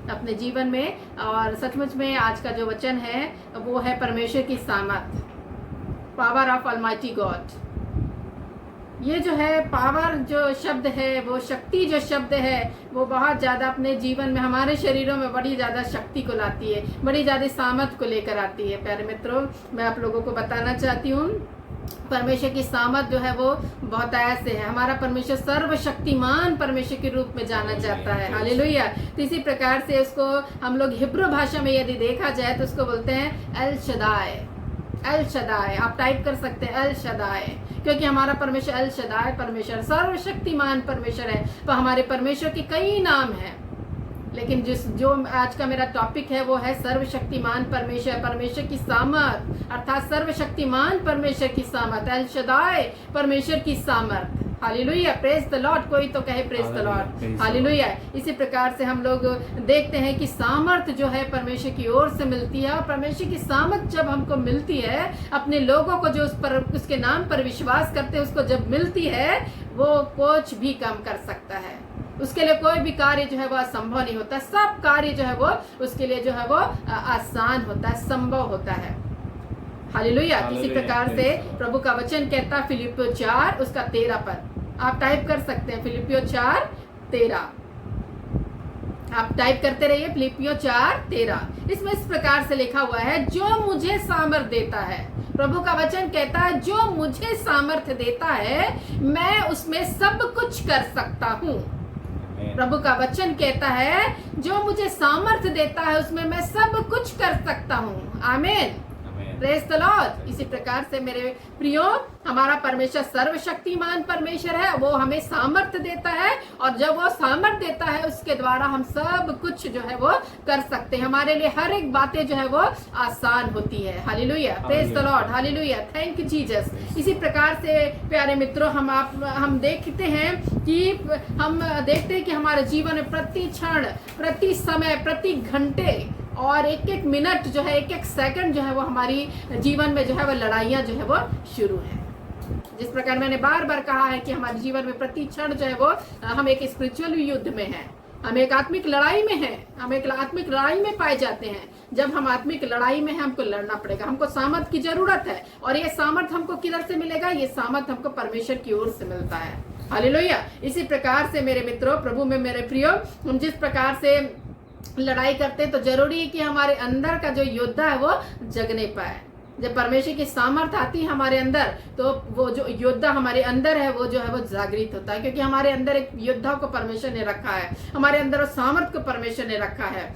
अपने जीवन में। और सचमुच में आज का जो वचन है वो है परमेश्वर की सामर्थ, पावर ऑफ ऑलमाइटी गॉड। ये जो है पावर जो शब्द है, वो शक्ति जो शब्द है, वो बहुत ज़्यादा अपने जीवन में हमारे शरीरों में बड़ी ज़्यादा शक्ति को लाती है, बड़ी ज़्यादा सामर्थ को लेकर आती है। प्यारे मित्रों, मैं आप लोगों को बताना चाहती हूँ परमेश्वर की सामर्थ जो है वो बहुत ऐसे है। हमारा परमेश्वर सर्वशक्तिमान परमेश्वर के रूप में जाना जाता है। हालेलुया। तो इसी प्रकार से उसको हम लोग हिब्रू भाषा में यदि देखा जाए तो उसको बोलते हैं एल शदाई। एल शदाई आप टाइप कर सकते हैं, एल शदाई, क्योंकि हमारा परमेश्वर एल शदाई परमेश्वर सर्वशक्तिमान परमेश्वर है। तो हमारे परमेश्वर के कई नाम हैं, लेकिन जो आज का मेरा टॉपिक है वो है सर्वशक्तिमान परमेश्वर, परमेश्वर की सामर्थ, अर्थात सर्वशक्तिमान परमेश्वर की सामर्थ, एल शदाई परमेश्वर की सामर्थ। Hallelujah, praise the Lord. कोई तो कहे प्रेज द लॉर्ड। हालेलुया। इसी प्रकार से हम लोग देखते हैं कि सामर्थ जो है परमेश्वर की ओर से मिलती है, और परमेश्वर की सामर्थ जब हमको मिलती है, अपने लोगों को जो उसके नाम पर विश्वास करते हैं उसको जब मिलती है, वो कुछ भी कम कर सकता है। उसके लिए कोई भी कार्य जो है वो असंभव नहीं होता, सब कार्य जो है वो उसके लिए जो है वो आसान होता है, संभव होता है। हालेलुया। इसी प्रकार से प्रभु का वचन कहता है फिलिपियो 4 उसका 13 पद, आप टाइप कर सकते हैं फिलिपियो 4:13, आप टाइप करते रहिए फिलिपियो 4:13। इसमें इस प्रकार से लिखा हुआ है, जो मुझे सामर्थ देता है। प्रभु का वचन कहता है जो मुझे सामर्थ देता है मैं उसमें सब कुछ कर सकता हूँ। प्रभु का वचन कहता है जो मुझे सामर्थ देता है उसमें मैं सब कुछ कर सकता हूँ। आमीन, प्रेज द लॉर्ड। इसी प्रकार से मेरे प्रियो, हमारा परमेश्वर सर्वशक्तिमान परमेश्वर है, वो हमें सामर्थ देता है, और जब वो सामर्थ देता है उसके द्वारा हम सब कुछ जो है वो कर सकते हैं। हमारे लिए हर एक बातें जो है वो आसान होती है। Hallelujah, praise the Lord, hallelujah, thank you Jesus. इसी प्रकार से प्यारे मित्रों, हम देखते हैं कि हमारे जीवन में प्रति क्षण, प्रति समय, प्रति घंटे और एक एक मिनट जो है, एक एक सेकंड जो है वो हमारी जीवन में जो है वो लड़ाइयाँ जो है वो शुरू है। जिस प्रकार मैंने बार बार कहा है कि हमारे जीवन में प्रति क्षण जो है वो हम एक स्पिरिचुअल युद्ध में हैं, हम एक आत्मिक लड़ाई में हैं, हम एक आत्मिक लड़ाई में पाए जाते हैं। जब हम आत्मिक लड़ाई में हैं, हमको लड़ना पड़ेगा, हमको सामर्थ की जरूरत है। और ये सामर्थ हमको किधर से मिलेगा? ये सामर्थ हमको परमेश्वर की ओर से मिलता है। हालेलुया। इसी प्रकार से मेरे मित्रों, प्रभु में मेरे प्रियो, हम जिस प्रकार से लड़ाई करते हैं तो जरूरी है कि हमारे अंदर का जो योद्धा है वो जगने पाए। जब परमेश्वर की सामर्थ आती है हमारे अंदर, तो वो जो योद्धा हमारे अंदर है वो जो है वो जागृत होता है, क्योंकि हमारे अंदर एक योद्धा को परमेश्वर ने रखा है, हमारे अंदर सामर्थ को परमेश्वर ने रखा है।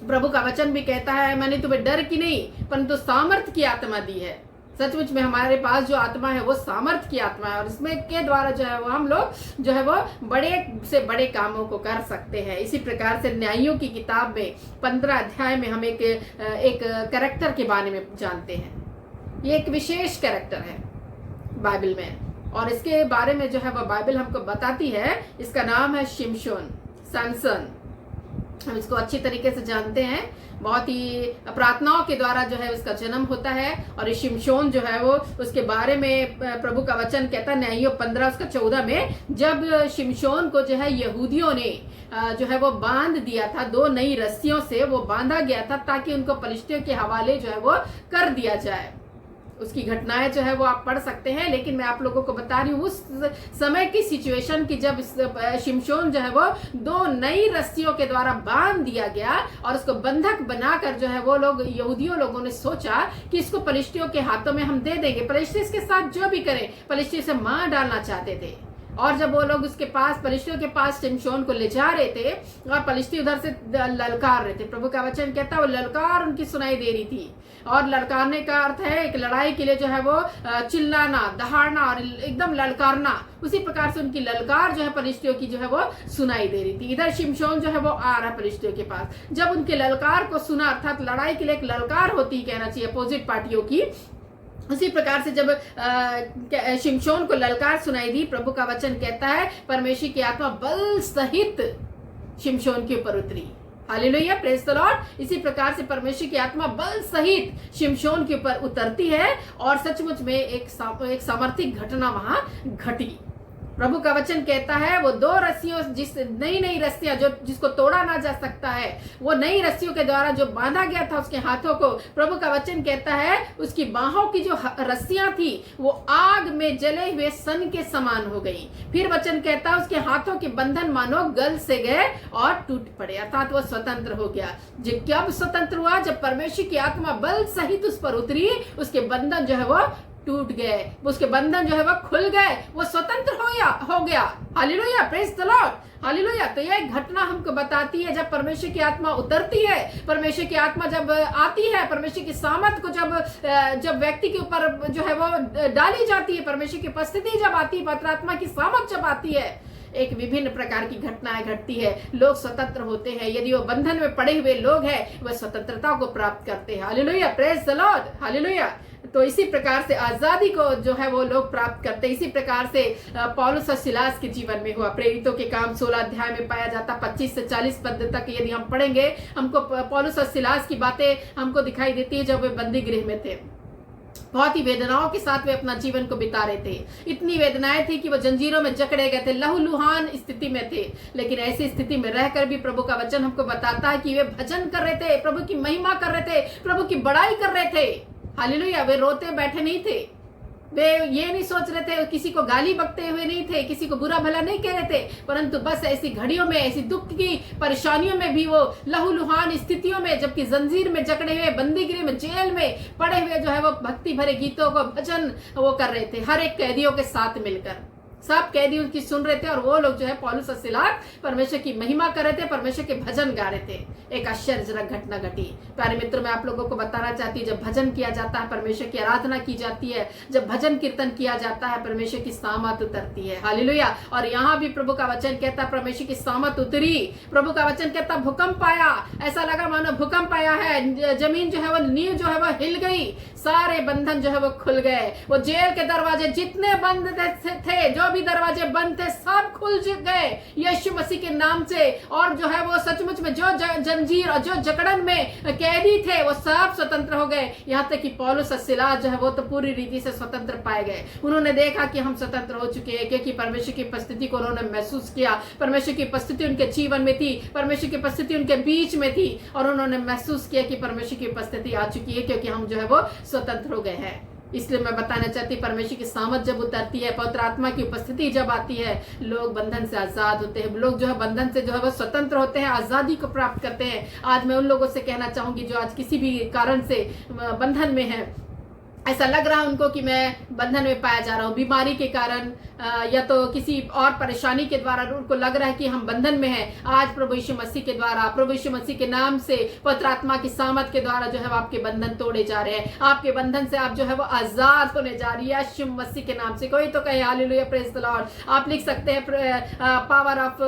प्रभु का वचन भी कहता है, मैंने तुम्हें डर की नहीं परंतु सामर्थ की आत्मा दी है। सचमुच में हमारे पास जो आत्मा है वो सामर्थ की आत्मा है, और इसमें के द्वारा जो है वो हम लोग जो है वो बड़े से बड़े कामों को कर सकते हैं। इसी प्रकार से न्यायों की किताब में 15 अध्याय में हम एक कैरेक्टर के बारे में जानते हैं। ये एक विशेष कैरेक्टर है बाइबल में, और इसके बारे में जो है वो बाइबल हमको बताती है। इसका नाम है शिमशोन, सैमसन। हम इसको अच्छी तरीके से जानते हैं, बहुत ही प्रार्थनाओं के द्वारा जो है उसका जन्म होता है। और शिमशोन जो है वो, उसके बारे में प्रभु का वचन कहता है न्यायों 15 उसका 14 में, जब शिमशोन को जो है यहूदियों ने जो है वो बांध दिया था, 2 नई रस्सियों से वो बांधा गया था ताकि उनको पलिश्तियों के हवाले जो है वो कर दिया जाए। उसकी घटनाएं जो है वो आप पढ़ सकते हैं, लेकिन मैं आप लोगों को बता रही हूँ उस समय की सिचुएशन की, जब शिमशोन जो है वो 2 नई रस्सियों के द्वारा बांध दिया गया, और उसको बंधक बनाकर जो है वो लोग, यहूदियों लोगों ने सोचा कि इसको पलिश्तियों के हाथों में हम दे देंगे, पलिश्ती इसके साथ जो भी करें, पलिश्ती से मार डालना चाहते थे। और जब वो लोग उसके पास, पलिश्तियों के पास शिमशोन को ले जा रहे थे, और पलिश्ती उधर से ललकार रहे थे, प्रभु का वचन कहता है वो ललकार उनकी सुनाई दे रही थी। और ललकारने का अर्थ है एक लड़ाई के लिए जो है वो चिल्लाना, दहाड़ना और एकदम ललकारना। उसी प्रकार से उनकी ललकार जो है पलिश्तियों की जो है वो सुनाई दे रही थी। इधर शिमशोन जो है वो आ रहा पलिश्तियों के पास। जब उनके ललकार को सुना, अर्थात लड़ाई के लिए एक ललकार होती कहना चाहिए अपोजिट पार्टियों की, उसी प्रकार से जब शिमशोन को ललकार सुनाई दी, प्रभु का वचन कहता है परमेश्वर की आत्मा बल सहित शिमशोन के ऊपर उतरी। Hallelujah, praise the Lord. इसी प्रकार से परमेश्वर की आत्मा बल सहित शिमशोन के ऊपर उतरती है, और सचमुच में एक सामर्थिक घटना वहां घटी। प्रभु का वचन कहता है वो 2 रस्सियों, जिस नई रस्सियां जो जिसको तोड़ा ना जा सकता है, वो नई रस्सियों के द्वारा जो बांधा गया था उसके हाथों को, प्रभु का वचन कहता है उसकी बाहों की जो रस्सियां थी वो आग में जले हुए सन के समान हो गई। फिर वचन कहता है उसके हाथों के बंधन मानो गल से गए और टूट पड़े, अर्थात वो स्वतंत्र हो गया। कब स्वतंत्र हुआ? जब परमेश्वर की आत्मा बल सहित उस पर उतरी, उसके बंधन जो है वो टूट गए, उसके बंधन जो है वो खुल गए, वो स्वतंत्र हो गया। Hallelujah, praise the Lord, hallelujah. तो यह एक घटना हमको बताती है जब परमेश्वर की आत्मा उतरती है, परमेश्वर की आत्मा जब आती है, परमेश्वर की सामर्थ को जब व्यक्ति के ऊपर जो है वो डाली जाती है, परमेश्वर की उपस्थिति जब आती है, पवित्र आत्मा की सामर्थ जब आती है, एक विभिन्न प्रकार की घटनाएं घटती है, लोग स्वतंत्र होते हैं। यदि वो बंधन में पड़े हुए लोग हैं, वह स्वतंत्रता को प्राप्त करते हैं। Hallelujah, praise the Lord, hallelujah. तो इसी प्रकार से आजादी को जो है वो लोग प्राप्त करते हैं। इसी प्रकार से पौलुस और सिलास के जीवन में हुआ। प्रेरितों के काम 16 अध्याय में पाया जाता, 25 से 40 पद तक यदि हम पढ़ेंगे, हमको पौलुस और सिलास की बातें हमको दिखाई देती है जब वे बंदी गृह में थे। बहुत ही वेदनाओं के साथ वे अपना जीवन को बिता रहे थे। इतनी वेदनाएं थी कि वो जंजीरों में जकड़े गए थे, लहूलुहान स्थिति में थे। लेकिन ऐसी स्थिति में रहकर भी प्रभु का वचन हमको बताता है कि वे भजन कर रहे थे, प्रभु की महिमा कर रहे थे, प्रभु की बड़ाई कर रहे थे। हालेलुया। वे रोते बैठे नहीं थे, वे ये नहीं सोच रहे थे, किसी को गाली बकते हुए नहीं थे, किसी को बुरा भला नहीं कह रहे थे, परंतु बस ऐसी घड़ियों में, ऐसी दुख की परेशानियों में भी वो लहूलुहान स्थितियों में, जबकि जंजीर में जकड़े हुए, बंदीगृह में, जेल में पड़े हुए जो है वो भक्ति भरे गीतों को, भजन वो कर रहे थे, हर एक कैदियों के साथ मिलकर। सब कैदी उनकी सुन रहे थे और वो लोग जो है पौलुस और सिलास परमेश्वर की महिमा कर रहे थे, परमेश्वर के भजन गा रहे थे। एक आश्चर्यजनक घटना घटी। प्यारे मित्रों, मैं आप लोगों को बताना चाहती हूँ, जब भजन किया जाता है, परमेश्वर की आराधना की जाती है, जब भजन कीर्तन किया जाता है, परमेश्वर की सामर्थ उतरती है। हालेलुया। और यहाँ भी प्रभु का वचन कहता है परमेश्वर की सामर्थ उतरी। प्रभु का वचन कहता भूकंप आया, ऐसा लगा मानो भूकंप आया है, जमीन जो है वो, नींव जो है वो हिल गई, सारे बंधन जो है वो खुल गए। वो जेल के दरवाजे जितने बंद थे, जो भी दरवाजे बंद थे, सब खुल गए यीशु मसीह के नाम से। और जो है वो सचमुच में जो जंजीर और जो जकड़न में कैदी थे वो सब स्वतंत्र हो गए। यहाँ तक कि पौलुस और सिलास जो है वो तो पूरी रीति से स्वतंत्र पाए गए। उन्होंने देखा कि हम स्वतंत्र हो चुके हैं, क्योंकि परमेश्वर की उपस्थिति को उन्होंने महसूस किया। परमेश्वर की उपस्थिति उनके जीवन में थी, परमेश्वर की उपस्थिति उनके बीच में थी, और उन्होंने महसूस किया कि परमेश्वर की उपस्थिति आ चुकी है, क्योंकि हम जो है वो स्वतंत्र हो गए हैं। इसलिए मैं बताना चाहती हूँ, परमेश्वर की सामर्थ जब उतरती है, पवित्र आत्मा की उपस्थिति जब आती है, लोग बंधन से आजाद होते हैं। लोग जो है बंधन से जो है वो स्वतंत्र होते हैं, आजादी को प्राप्त करते हैं। आज मैं उन लोगों से कहना चाहूंगी जो आज किसी भी कारण से बंधन में है, ऐसा लग रहा है उनको कि मैं बंधन में पाया जा रहा हूँ, बीमारी के कारण या तो किसी और परेशानी के द्वारा उनको लग रहा है कि हम बंधन में हैं। आज प्रभु यीशु मसीह के द्वारा, प्रभु यीशु मसीह के नाम से, पवित्र आत्मा की सामर्थ के द्वारा जो है वो आपके बंधन तोड़े जा रहे हैं। आपके बंधन से आप जो है वो आजाद होने जा रही है यीशु मसीह के नाम से। कोई तो कहे हालेलुया, प्रेज द लॉर्ड। आप लिख सकते हैं पावर ऑफ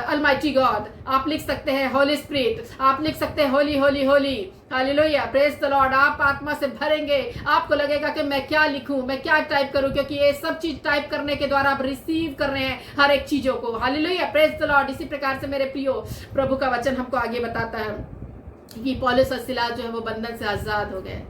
अलमाइटी गॉड, आप लिख सकते हैं होली स्पिरिट, आप लिख सकते हैं Holi holy Holi, hallelujah, praise the Lord. आप आत्मा से भरेंगे, आपको लगेगा कि मैं क्या लिखूं, मैं क्या टाइप करूं, क्योंकि ये सब चीज टाइप करने के द्वारा आप रिसीव कर रहे हैं हर एक चीजों को। Hallelujah, praise the Lord. इसी प्रकार से मेरे प्रियो, प्रभु का वचन हमको आगे बताता है कि पौलुस और सिलास जो है वो बंधन से आजाद हो गए।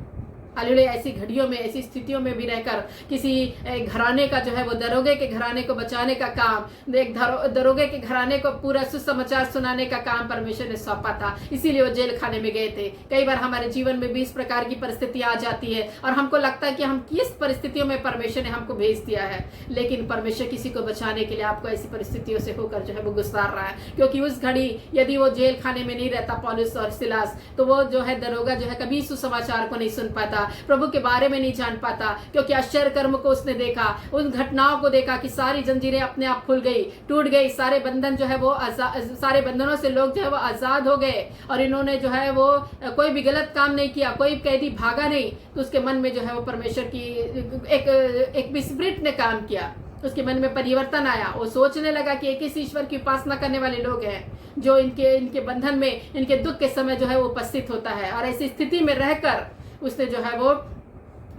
हालेलुया। ऐसी घड़ियों में, ऐसी स्थितियों में भी रहकर किसी घराने का जो है वो, दरोगे के घराने को बचाने का काम, एक दरोगे के घराने को पूरा सुसमाचार सुनाने का काम परमेश्वर ने सौंपा था, इसीलिए वो जेल खाने में गए थे। कई बार हमारे जीवन में भी इस प्रकार की परिस्थिति आ जाती है और हमको लगता है कि हम किस परिस्थितियों में परमेश्वर ने हमको भेज दिया है, लेकिन परमेश्वर किसी को बचाने के लिए आपको ऐसी परिस्थितियों से होकर जो है वो गुजार रहा है। क्योंकि उस घड़ी यदि वो जेल खाने में नहीं रहता पौलुस और सिलास, तो वो जो है दरोगा जो है कभी सुसमाचार को नहीं सुन पाता, प्रभु के बारे में नहीं जान पाता, क्योंकि आश्चर्य कर्म को उसने देखा, उन घटनाओं को देखा कि सारी जंजीरें अपने आप खुल गई, टूट गई, सारे बंधन जो है वो सारे बंधनों से लोग जो है वो आजाद हो गए। और इन्होंने जो है वो कोई भी गलत काम नहीं किया, कोई कैदी भागा नहीं, तो उसके मन में जो है वो परमेश्वर की एक स्पिरिट ने काम किया, उसके मन में परिवर्तन आया। वो सोचने लगा कि एक ही ईश्वर की उपासना करने वाले लोग हैं जो इनके बंधन में, इनके दुख के समय जो है वो उपस्थित होता है। और ऐसी स्थिति में रहकर उसने जो है वो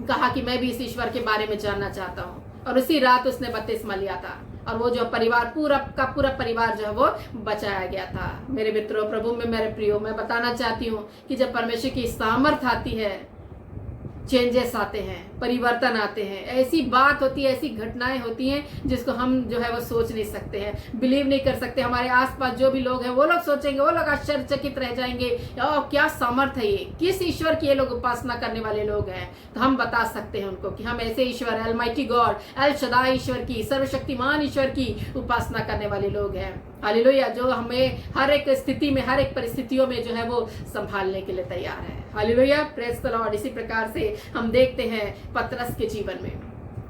कहा कि मैं भी इस ईश्वर के बारे में जानना चाहता हूँ, और उसी रात उसने बपतिस्मा लिया था, और वो जो परिवार पूरा का पूरा परिवार जो है वो बचाया गया था। मेरे मित्रों, प्रभु में मेरे प्रियो, मैं बताना चाहती हूँ कि जब परमेश्वर की सामर्थ आती है, चेंजेस आते हैं, परिवर्तन आते हैं। ऐसी बात होती है, ऐसी घटनाएं होती हैं जिसको हम जो है वो सोच नहीं सकते हैं, बिलीव नहीं कर सकते। हमारे आसपास जो भी लोग हैं वो लोग सोचेंगे, वो लोग आश्चर्यचकित रह जाएंगे, क्या सामर्थ है ये, किस ईश्वर की ये लोग उपासना करने वाले लोग हैं। तो हम बता सकते हैं उनको कि हम ऐसे ईश्वर, अलमाइटी गॉड, एल शदाई ईश्वर की, सर्वशक्तिमान ईश्वर की उपासना करने वाले लोग हैं। हालेलुया, जो हमें हर एक स्थिति में, हर एक परिस्थितियों में जो है वो संभालने के लिए तैयार है। Hallelujah, praise the Lord. इसी प्रकार से हम देखते हैं पतरस के जीवन में।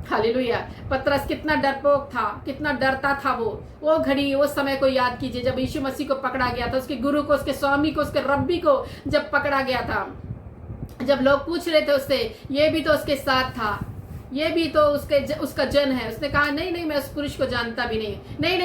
हालेलुया, पतरस कितना डरपोक था, कितना डरता था। वो घड़ी, वो समय को याद कीजिए जब यीशु मसीह को पकड़ा गया था, उसके गुरु को, उसके स्वामी को, उसके रब्बी को जब पकड़ा गया था, जब लोग पूछ रहे थे उससे, ये भी तो उसके साथ था, ये भी तो उसका जन है। उसने कहा नहीं, मैं उस पुरुष को जानता भी नहीं,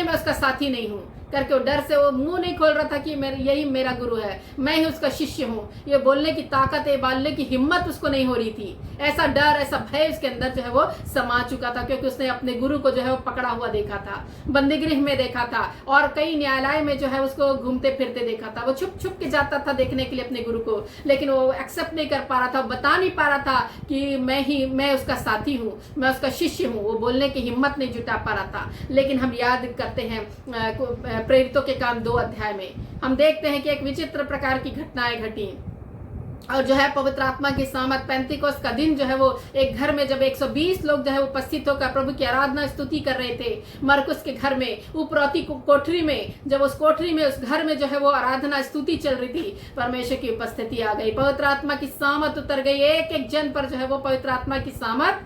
मैं उसका साथी नहीं हूँ करके वो डर से वो मुंह नहीं खोल रहा था कि यही मेरा गुरु है, मैं ही उसका शिष्य हूँ। ये बोलने की ताकत, ये बोलने की हिम्मत उसको नहीं हो रही थी। ऐसा डर, ऐसा भय उसके अंदर जो है वो समा चुका था, क्योंकि उसने अपने गुरु को जो है वो पकड़ा हुआ देखा था, बंदीगृह में देखा था, और कई न्यायालय में जो है उसको घूमते फिरते देखा था। वो छुप छुप के जाता था देखने के लिए अपने गुरु को, लेकिन वो एक्सेप्ट नहीं कर पा रहा था, बता नहीं पा रहा था कि मैं उसका साथी हूँ, मैं उसका शिष्य हूँ। वो बोलने की हिम्मत नहीं जुटा पा रहा था। लेकिन हम याद करते हैं प्रेरितों के काम 2 अध्याय में हम देखते हैं कि एक विचित्र प्रकार की घटनाएं घटी, और जो है पवित्र आत्मा की सामत पेंतीकोस्त का दिन जो है वो एक घर में जब 120 लोग जो है उपस्थित होकर प्रभु की आराधना स्तुति कर रहे थे, मरकुस के घर में, उपरौती कोठरी में, जब उस कोठरी में, उस घर में जो है वो आराधना स्तुति चल रही थी, परमेश्वर की उपस्थिति आ गई, पवित्र आत्मा की सामत उतर गई। एक एक जन पर जो है वो पवित्र आत्मा की सामत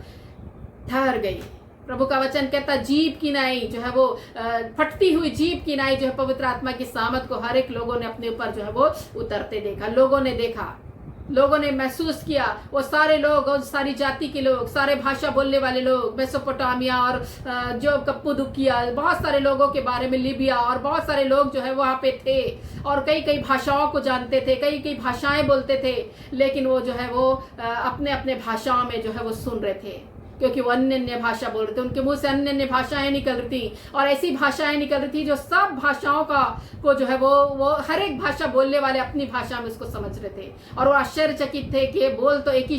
ठहर गई। प्रभु का वचन कहता, जीभ की नाई जो है वो फटती हुई जीभ की नाई जो है पवित्र आत्मा की सामत को हर एक लोगों ने अपने ऊपर जो है वो उतरते देखा। लोगों ने देखा, लोगों ने महसूस किया। वो सारे लोग और सारी जाति के लोग, सारे भाषा बोलने वाले लोग, मेसोपोटामिया और जो कप्पदुकिया, बहुत सारे लोगों के बारे में, लीबिया, और बहुत सारे लोग जो है वहाँ पे थे, और कई कई भाषाओं को जानते थे, कई कई भाषाएं बोलते थे, लेकिन वो जो है वो अपने अपने भाषाओं में जो है वो सुन रहे थे, क्योंकि वो अन्य अन्य भाषा बोल रहे थे। उनके मुंह से अन्य अन्य भाषाएं निकल रही थी, और ऐसी भाषाएं निकल रही थी जो सब भाषाओं को जो है वो हर एक भाषा बोलने वाले अपनी भाषा में उसको समझ रहे थे, और वो आश्चर्यचकित थे कि ये बोल तो एक ही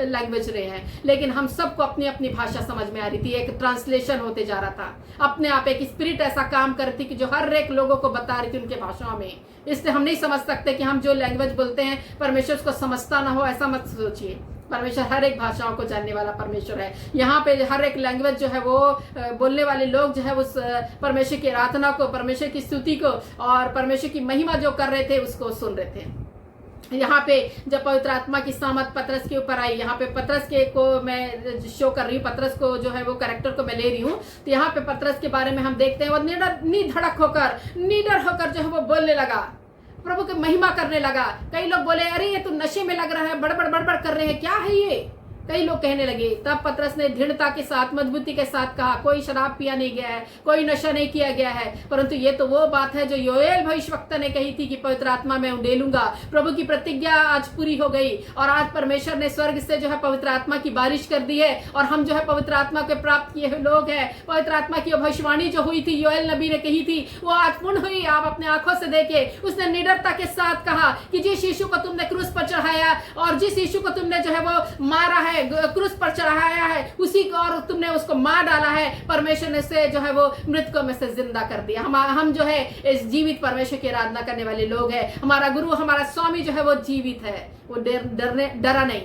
लैंग्वेज रहे हैं, लेकिन हम सबको अपनी अपनी भाषा समझ में आ रही थी। एक ट्रांसलेशन होते जा रहा था अपने आप, एक स्पिरिट ऐसा काम कर रही थी कि जो हर एक लोगों को बता रही थी उनके भाषाओं में। इसलिए हम नहीं समझ सकते कि हम जो लैंग्वेज बोलते हैं परमेश्वर उसको समझता ना हो, ऐसा मत सोचिए। परमेश्वर हर एक भाषाओं को जानने वाला परमेश्वर है। यहाँ पे हर एक लैंग्वेज जो है वो बोलने वाले लोग जो है उस परमेश्वर की आराधना को, परमेश्वर की स्तुति को और परमेश्वर की महिमा जो कर रहे थे उसको सुन रहे थे। यहाँ पे जब पवित्र आत्मा की सामत पतरस के ऊपर आई, यहाँ पे पतरस के को मैं शो कर रही हूँ, पतरस को जो है वो कैरेक्टर को मैं ले रही हूँ, तो यहाँ पे पतरस के बारे में हम देखते हैं वो निडर होकर जो है वो बोलने लगा, प्रभु की महिमा करने लगा। कई लोग बोले, अरे ये तो नशे में लग रहा है, बड़बड़ कर रहे हैं, क्या है ये, कई लोग कहने लगे। तब पतरस ने दृढ़ता के साथ, मजबूती के साथ कहा, कोई शराब पिया नहीं गया है, कोई नशा नहीं किया गया है, परंतु ये तो वो बात है जो योएल भविष्यवक्ता ने कही थी कि पवित्र आत्मा में उंडेलूंगा। प्रभु की प्रतिज्ञा आज पूरी हो गई, और आज परमेश्वर ने स्वर्ग से जो है पवित्र आत्मा की बारिश कर दी है, और हम जो है पवित्र आत्मा के प्राप्त किए हुए लोग हैं। पवित्र आत्मा की भविष्यवाणी जो हुई थी, योएल नबी ने कही थी, वो आज पूर्ण हुई। आप अपने आंखों से देखे, उसने निडरता के साथ कहा कि जिस यीशु को तुमने क्रूस पर चढ़ाया, और जिस यीशु को तुमने जो है वो मारा है, क्रूस पर चढ़ाया है, उसी को और तुमने उसको मार डाला है, परमेश्वर ने से जो है वो मृतकों में से जिंदा कर दिया। हम जो है इस जीवित परमेश्वर की आराधना करने वाले लोग हैं। हमारा गुरु, हमारा स्वामी जो है वो जीवित है, वो डरा नहीं,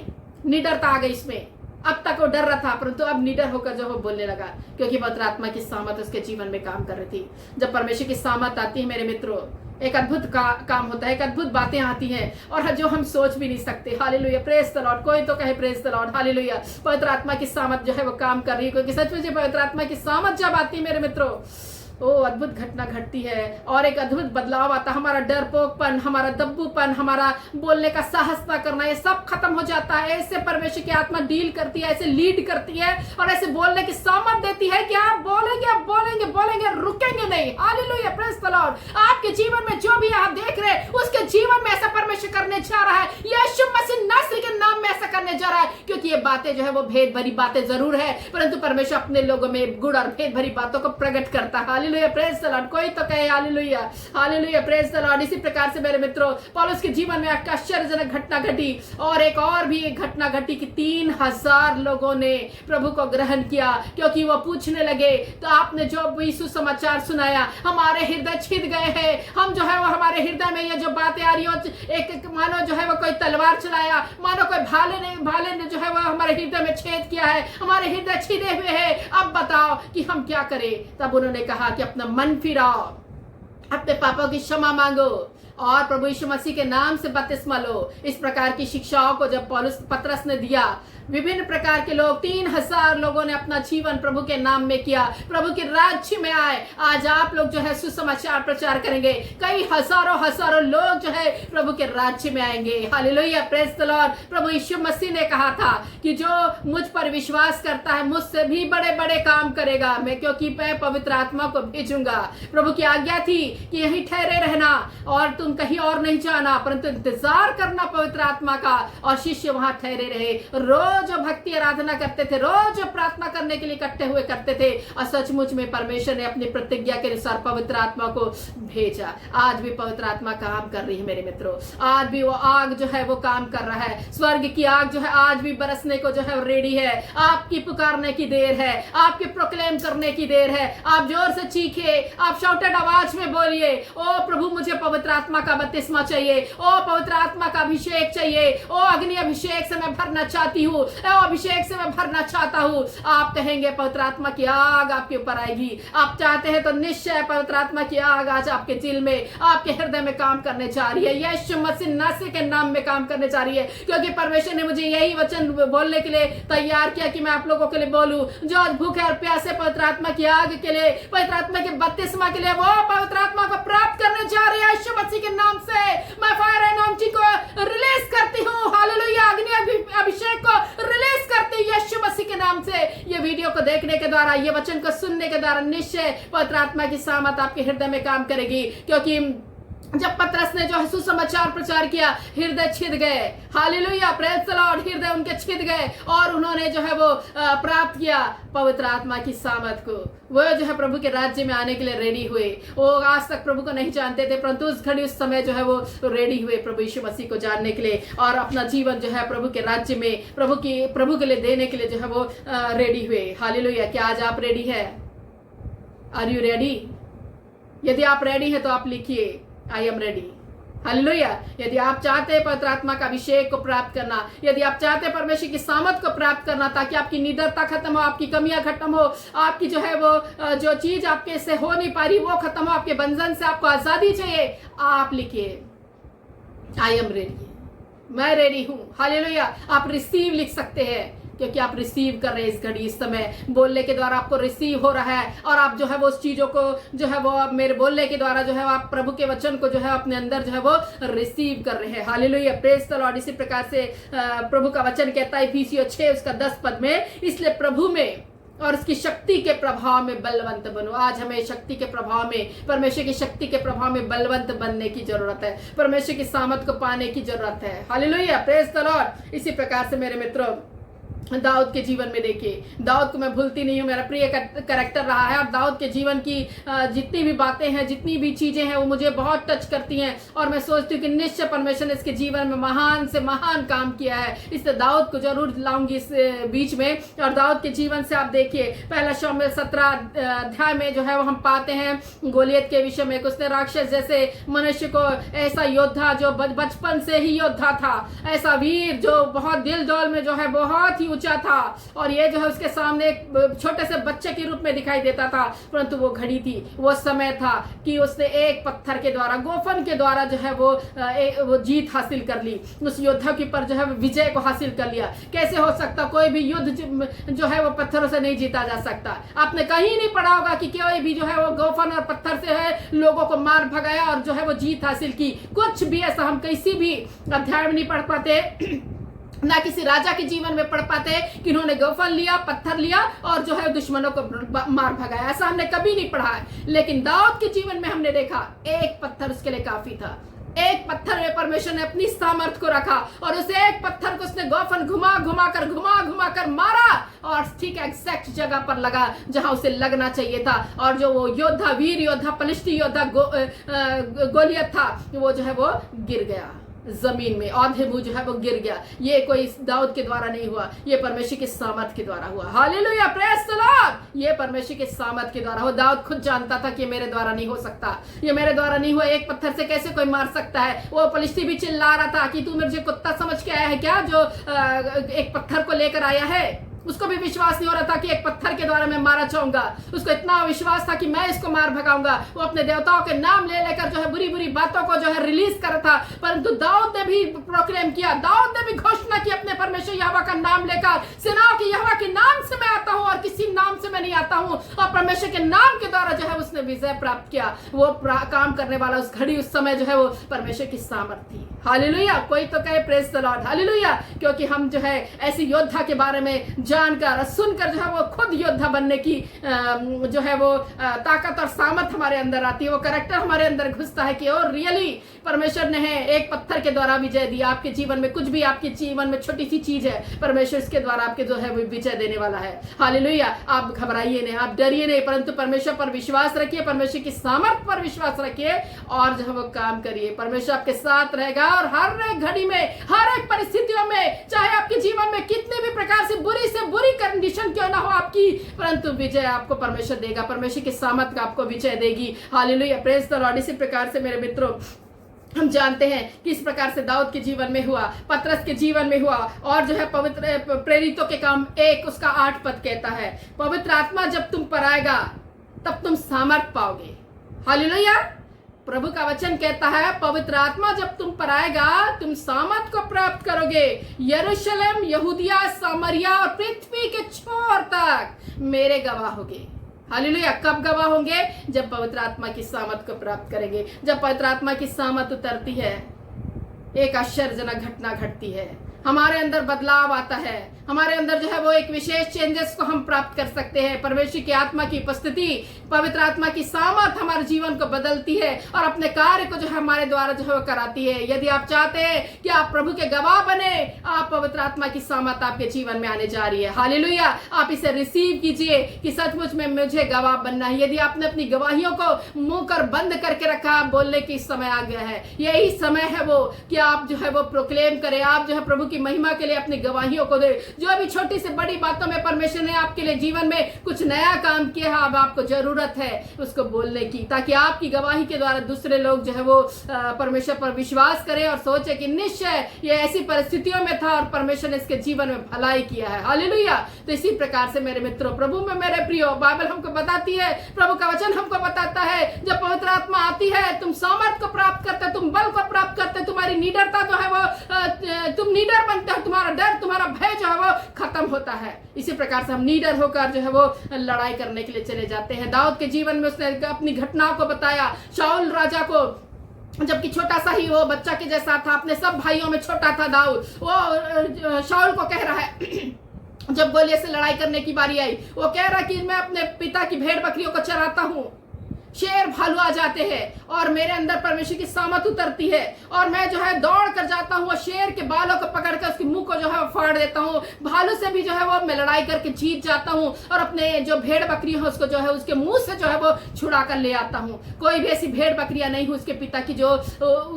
निडरता आ गई इसमें। अब तक वो डर रहा था, परंतु अब निडर होकर जो वो बोलने लगा, क्योंकि पवित्र आत्मा की सामत उसके जीवन में काम कर रही थी। जब परमेश्वर की सामत आती है मेरे मित्रों, एक अद्भुत काम होता है, एक अद्भुत बातें आती हैं, और जो हम सोच भी नहीं सकते। Hallelujah, praise the Lord. कोई तो कहे प्रेज द लॉर्ड, हालेलुया। पवित्र आत्मा की सामत जो है वो काम कर रही है, क्योंकि सच में पवित्र आत्मा की सामत जब आती है मेरे मित्रों, ओ अद्भुत घटना घटती है, और एक अद्भुत बदलाव आता है। हमारा डरपोकपन, हमारा दब्बूपन, हमारा बोलने का साहस ना करना, ये सब खत्म हो जाता है। ऐसे परमेश्वर की आत्मा डील करती है, ऐसे लीड करती है, और ऐसे बोलने की सामर्थ देती है कि आप बोलेंगे, रुकेंगे नहीं। Hallelujah, praise the Lord. आपके जीवन में जो भी आप देख रहे हैं, उसके जीवन में ऐसा परमेश्वर करने जा रहा है। यीशु मसीह नासरी के नाम में ऐसा करने जा रहा है, क्योंकि ये बातें जो है वो भेद भरी बातें जरूर है, परंतु परमेश्वर अपने लोगों में गुड़ और भेद भरी बातों को प्रकट करता है। Hallelujah, praise the Lord. कोई तो कहे hallelujah, hallelujah, praise the Lord. इसी प्रकार से मेरे मित्रों, पौलुस के जीवन में आश्चर्यजनक घटना घटी, और भी एक घटना घटी कि 3000 लोगों ने प्रभु को ग्रहण किया, क्योंकि वो पूछने लगे, तो आपने जो यीशु समाचार सुनाया, हमारे हृदय छिद गए हैं। हम जो है वो हमारे हृदय में ये जो बातें आ रही हो, एक मानो जो है वो कोई तलवार चलाया, मानो कोई भाले ने जो है वो हमारे हृदय में छेद किया है, हमारे हृदय छिदे हुए हैं। अब बताओ कि हम क्या करें। तब उन्होंने कहा कि अपना मन फिराओ, अपने पापों की क्षमा मांगो और प्रभु यीशु मसीह के नाम से बपतिस्मा लो। इस प्रकार की शिक्षाओं को जब पतरस ने दिया, विभिन्न प्रकार के लोग 3000 लोगों ने अपना जीवन प्रभु के नाम में किया, प्रभु के राज्य में आए। आज आप लोग जो है सुसमाचार प्रचार करेंगे, कई हजारों लोग जो है प्रभु के राज्य में आएंगे। Hallelujah, praise the Lord. प्रभु यीशु मसीह ने कहा था कि जो मुझ पर विश्वास करता है मुझसे भी बड़े बड़े काम करेगा मैं, क्योंकि मैं पवित्र आत्मा को भेजूंगा। प्रभु की आज्ञा थी कि यहीं ठहरे रहना और तुम कहीं और नहीं जाना, परंतु इंतजार करना पवित्र आत्मा का। और शिष्य वहां ठहरे रहे, रोज भक्ति आराधना करते थे, रोज प्रार्थना करने के लिए इकट्ठे हुए करते थे, और सचमुच में परमेश्वर ने अपनी प्रतिज्ञा के अनुसार पवित्र आत्मा को भेजा। आज भी पवित्र आत्मा काम कर रही है मेरे मित्रों, आज भी वो आग जो है वो काम कर रहा है। स्वर्ग की आग जो है आज भी बरसने को जो है रेडी है। आपकी पुकारने की देर है, आपके प्रोक्लेम करने की देर है। आप जोर से चीखे, आप शाउटेड आवाज में बोलिए, ओ प्रभु मुझे पवित्र आत्मा का बपतिस्मा चाहिए, ओ पवित्र आत्मा का अभिषेक चाहिए, ओ अग्नि अभिषेक से मैं भरना चाहती हूँ, अभिषेक से मैं भरना चाहता हूँ। आप कहेंगे पवित्र आत्मा की आग आपके ऊपर आएगी। आप चाहते हैं तो निश्चय पवित्र आत्मा की आग आज आपके दिल में, आपके हृदय में काम करने जा रही है। यीशु मसीह नासरी के नाम में काम करने जा रही है, क्योंकि परमेश्वर ने मुझे यही वचन बोलने के लिए तैयार किया कि मैं आप लोगों के लिए बोलूं। जो आज भूखे और प्यासे पवित्र आत्मा की आग के लिए, पवित्र आत्मा के बपतिस्मा के लिए, वो पवित्र आत्मा को प्राप्त करने जा रही है। यीशु मसीह के नाम से मैं फायर एनॉइंटिंग को रिलीज करती हूँ। हालेलुया, अग्नि अभिषेक को रिलीज करते हैं यीशु मसीह के नाम से। ये वीडियो को देखने के द्वारा, ये वचन को सुनने के द्वारा निश्चय पवित्र आत्मा की सामर्थ आपके हृदय में काम करेगी, क्योंकि जब पतरस ने जो है सुसमाचार प्रचार किया, हृदय छिद गए। Hallelujah, praise the Lord. हृदय उनके छिद गए और उन्होंने जो है वो प्राप्त किया पवित्र आत्मा की सामर्थ को। वो जो है प्रभु के राज्य में आने के लिए रेडी हुए। वो आज तक प्रभु को नहीं जानते थे, परंतु उस घड़ी उस समय जो है वो रेडी हुए प्रभु यीशु मसीह को जानने के लिए, और अपना जीवन जो है प्रभु के राज्य में प्रभु के लिए देने के लिए जो है वो रेडी हुए। हालेलुया। क्या आज आप रेडी है? Are you ready? यदि आप रेडी है तो आप लिखिए, आई एम रेडी। हालेलुया। यदि आप चाहते हैं पवित्र आत्मा का अभिषेक को प्राप्त करना, यदि आप चाहते हैं परमेश्वर की सामर्थ को प्राप्त करना, ताकि आपकी निडरता खत्म हो, आपकी कमियां खत्म हो, आपकी जो है वो जो चीज आपके से हो नहीं पा रही वो खत्म हो, आपके बंधन से आपको आजादी चाहिए, आप लिखिए आई एम रेडी, मैं रेडी हूं। हालेलुया। आप रिसीव लिख सकते हैं, क्योंकि आप रिसीव कर रहे हैं इस घड़ी, इस समय बोलने के द्वारा आपको रिसीव हो रहा है, और आप जो है वो उस चीजों को जो है वो मेरे बोलने के द्वारा जो है आप प्रभु के वचन को जो है अपने अंदर जो है वो रिसीव कर रहे हैं। Hallelujah, praise the Lord. इसी प्रकार से प्रभु का वचन कहता है इफिसियों 6 उसका 10 पद में, इसलिए प्रभु में और उसकी शक्ति के प्रभाव में बलवंत बनो। आज हमें शक्ति के प्रभाव में, परमेश्वर की शक्ति के प्रभाव में बलवंत बनने की जरूरत है, परमेश्वर की सामर्थ को पाने की जरूरत है। Hallelujah, praise the Lord. इसी प्रकार से मेरे मित्रों, दाऊद के जीवन में देखिए, दाऊद को मैं भूलती नहीं हूँ, मेरा प्रिय कैरेक्टर रहा है, और दाऊद के जीवन की जितनी भी बातें हैं, जितनी भी चीजें हैं, वो मुझे बहुत टच करती हैं, और मैं सोचती हूँ कि निश्चय परमेश्वर ने इसके जीवन में महान से महान काम किया है। इससे दाऊद को जरूर लाऊंगी इस बीच में। और दाऊद के जीवन से आप देखिए, पहला शमूएल 17 अध्याय में जो है वो हम पाते हैं गोलियत के विषय में। उसने राक्षस जैसे मनुष्य को, ऐसा योद्धा जो बचपन से ही योद्धा था, ऐसा वीर जो बहुत दिल डोल में जो है बहुत ही ऊंचा था, और ये जो है उसके सामने एक छोटे से बच्चे के रूप में दिखाई देता था, परंतु वो घड़ी थी, वो समय था कि उसने एक पत्थर के द्वारा, गोफन के द्वारा जो है वो जीत हासिल कर ली, उस योद्धा के पर जो है विजय को हासिल कर लिया। कैसे हो सकता? कोई भी युद्ध जो है वो पत्थरों से नहीं जीता जा सकता। आपने कहीं नहीं पढ़ा होगा कि कोई भी जो है वो गोफन और पत्थर से है लोगों को मार भगाया और जो है वो जीत हासिल की। कुछ भी ऐसा हम किसी भी अध्याय में नहीं पढ़ पाते, ना किसी राजा के जीवन में पढ़ पाते कि उन्होंने गोफन लिया, पत्थर लिया और जो है दुश्मनों को मार भगाया। ऐसा हमने कभी नहीं पढ़ा है, लेकिन दाऊद के जीवन में हमने देखा एक पत्थर उसके लिए काफी था, एक पत्थर में परमेश्वर ने अपनी सामर्थ को रखा और उस एक पत्थर को उसने गोफन घुमा घुमा कर मारा और ठीक एग्जैक्ट जगह पर लगा जहां उसे लगना चाहिए था। और जो वो योद्धा, वीर योद्धा, पलिश्ती योद्धा गोलियत था, वो जो है वो गिर गया जमीन में, औंधे मुंह जो है वो गिर गया। ये कोई दाऊद के द्वारा नहीं हुआ, ये परमेश्वर के सामर्थ के द्वारा हुआ। Hallelujah, praise the Lord. ये परमेश्वर के सामर्थ के द्वारा हुआ। दाऊद खुद जानता था कि ये मेरे द्वारा नहीं हो सकता, ये मेरे द्वारा नहीं हुआ, एक पत्थर से कैसे कोई मार सकता है। वो पलिश्ती भी चिल्ला रहा था कि तू मुझे कुत्ता समझ के आया है क्या, जो एक पत्थर को लेकर आया है। उसको भी विश्वास नहीं हो रहा था कि एक पत्थर के द्वारा मैं मारा जाऊंगा। उसको इतना विश्वास था कि मैं इसको मार भगाऊंगा। वो अपने देवताओं के नाम ले लेकर जो है बुरी बुरी बातों को जो है रिलीज कर था। परंतु दाऊद ने भी प्रोक्लेम किया, दाऊद ने भी घोषणा की अपने परमेश्वर यहोवा का नाम लेकर, सेनाओं के यहोवा के नाम से मैं आता हूं और किसी नाम से मैं नहीं आता हूं। और परमेश्वर के नाम के द्वारा जो है उसने विजय प्राप्त किया। वो काम करने वाला उस घड़ी, उस समय जो है वो परमेश्वर की सामर्थ थी। हालेलुया। कोई तो कहे प्रेज द लॉर्ड, हालेलुया। क्योंकि हम जो है ऐसी योद्धा के बारे में जानकर सुनकर जो है वो खुद योद्धा बनने की जो है वो ताकत और सामर्थ हमारे अंदर आती है। वो कैरेक्टर हमारे अंदर घुसता है कि और रियली परमेश्वर ने है एक पत्थर के द्वारा विजय दिया। आपके जीवन में कुछ भी, आपके जीवन में छोटी सी चीज है, परमेश्वर इसके द्वारा आपके जो है वो विजय देने वाला है। हालेलुया। आप घबराइए नहीं, आप डरिए नहीं, परंतु परमेश्वर पर विश्वास रखिए, परमेश्वर की सामर्थ पर विश्वास रखिए और जो है वो काम करिए। परमेश्वर आपके साथ रहेगा और हर एक घड़ी में, हर एक परिस्थितियों में, चाहे आपके जीवन में कितने भी प्रकार से बुरी कंडीशन क्यों ना हो आपकी, परंतु विजय आपको परमेश्वर देगा। परमेश्वर की सामर्थ आपको विजय देगी। Hallelujah, praise the Lord. इसी प्रकार से मेरे मित्रों, हम जानते हैं कि इस प्रकार से दाऊद के जीवन में हुआ, पतरस के जीवन में हुआ। और जो है पवित्र प्रेरितों के काम 1 उसका 8 पद कहता है, पवित्र आत्मा जब तुम पर आएगा तब तुम सामर्थ पाओगे। हालेलुया। प्रभु का वचन कहता है, पवित्र आत्मा जब तुम पर आएगा तुम सामर्थ को प्राप्त करोगे। यरूशलेम, यहूदिया, सामरिया और पृथ्वी के छोर तक मेरे गवाह होगे। हालेलुया। कब गवाह होंगे? जब पवित्र आत्मा की सामर्थ को प्राप्त करेंगे। जब पवित्र आत्मा की सामर्थ उतरती है, एक आश्चर्यजनक घटना घटती है, हमारे अंदर बदलाव आता है, हमारे अंदर जो है वो एक विशेष चेंजेस को हम प्राप्त कर सकते हैं। परमेश्वर की आत्मा की उपस्थिति, पवित्र आत्मा की सामर्थ हमारे जीवन को बदलती है और अपने कार्य को जो है हमारे द्वारा जो है वो कराती है। यदि आप चाहते हैं कि आप प्रभु के गवाह बने, आप पवित्र आत्मा की सामर्थ आपके जीवन में आने जा रही है। हालेलुया। आप इसे रिसीव कीजिए कि सचमुच में मुझे गवाह बनना है। यदि आपने अपनी गवाहियों को मुंह कर बंद करके रखा, आप बोलने की समय आ गया है। यही समय है वो कि आप जो है वो प्रोक्लेम करें, आप जो है प्रभु की महिमा के लिए अपनी गवाहियों को दे। जो भी छोटी से बड़ी बातों में परमेश्वर ने आपके लिए जीवन में कुछ नया काम किया है, अब आपको जरूरत है उसको बोलने की, ताकि आपकी गवाही के द्वारा दूसरे लोग जो है वो परमेश्वर पर विश्वास करें और सोचे कि निश्चय ये ऐसी परिस्थितियों में था और परमेश्वर ने इसके जीवन में भलाई किया है। हालेलुया। तो इसी प्रकार से मेरे मित्रों, प्रभु में मेरे प्रियो, बाइबल हमको बताती है, प्रभु का वचन हमको बताता है, जब पवित्र आत्मा आती है तुम सामर्थ को प्राप्त करते, तुम बल को प्राप्त करते, तुम्हारी निडरता जो है वो, तुम निडर बनते हो, तुम्हारा डर, तुम्हारा भय जो है वो खत्म होता है। इसी प्रकार से हम निडर होकर जो है वो लड़ाई करने के लिए चले जाते हैं। दाऊद के जीवन में उसने अपनी घटनाओं को बताया। शाऊल राजा को, जबकि छोटा सा ही वो बच्चा के जैसा था, अपने सब भाइयों में छोटा था दाऊद, वो शाऊल को कह रहा है जब गोलियत से लड़ाई करने की बारी आई, वो कह रहा कि मैं अपने पिता की भेड़ बकरियों को चराता हूँ, शेर भालू आ जाते हैं और मेरे अंदर परमेश्वर की सामर्थ उतरती है और मैं जो है दौड़ कर जाता हूँ और शेर के बालों को पकड़कर उसके मुंह को जो है फाड़ देता हूँ। भालू से भी जो है वो मैं लड़ाई करके जीत जाता हूँ और अपने जो भेड़ बकरी है उसको जो है उसके मुंह से जो है वो छुड़ा कर ले आता हूँ। कोई भी ऐसी भेड़ बकरियां नहीं हुई उसके पिता की जो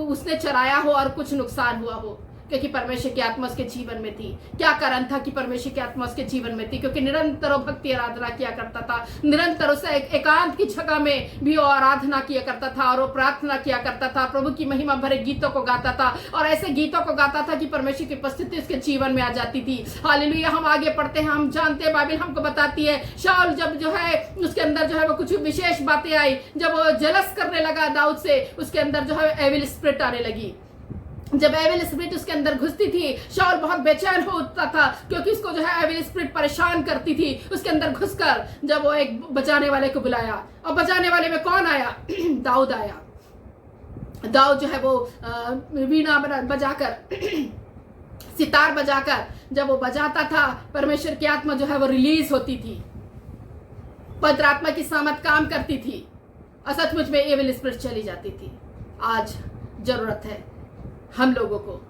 उसने चराया हो और कुछ नुकसान हुआ हो, क्योंकि परमेश्वर की आत्मा उसके जीवन में थी। क्या कारण था कि परमेश्वर की आत्मा उसके जीवन में थी? क्योंकि निरंतर वो भक्ति आराधना किया करता था, निरंतर उसे एकांत की जगह में भी वो आराधना किया करता था और वो प्रार्थना किया करता था, प्रभु की महिमा भरे गीतों को गाता था और ऐसे गीतों को गाता था कि परमेश्वर की उपस्थिति उसके जीवन में आ जाती थी। हालेलुया। हम आगे पढ़ते हैं, हम जानते हैं, बाइबल हमको बताती है, शाऊल जब जो है उसके अंदर जो है वो कुछ विशेष बातें आई, जब वो जलस करने लगा दाऊद से, उसके अंदर जो है एविल स्पिरिट आने लगी। जब एविल स्पिरिट उसके अंदर घुसती थी, शाऊल बहुत बेचैन होता था क्योंकि उसको जो है एविल स्पिरिट परेशान करती थी। उसके अंदर घुसकर जब वो एक बचाने वाले को बुलाया, और बचाने वाले में कौन आया? दाऊद आया। दाऊद जो है वो वीणा बजाकर सितार बजाकर जब वो बजाता था, परमेश्वर की आत्मा जो है वो रिलीज होती थी, पवित्र आत्मा की सामर्थ काम करती थी और सचमुच में एविल स्पिरिट चली जाती थी। आज जरूरत है हम लोगों को।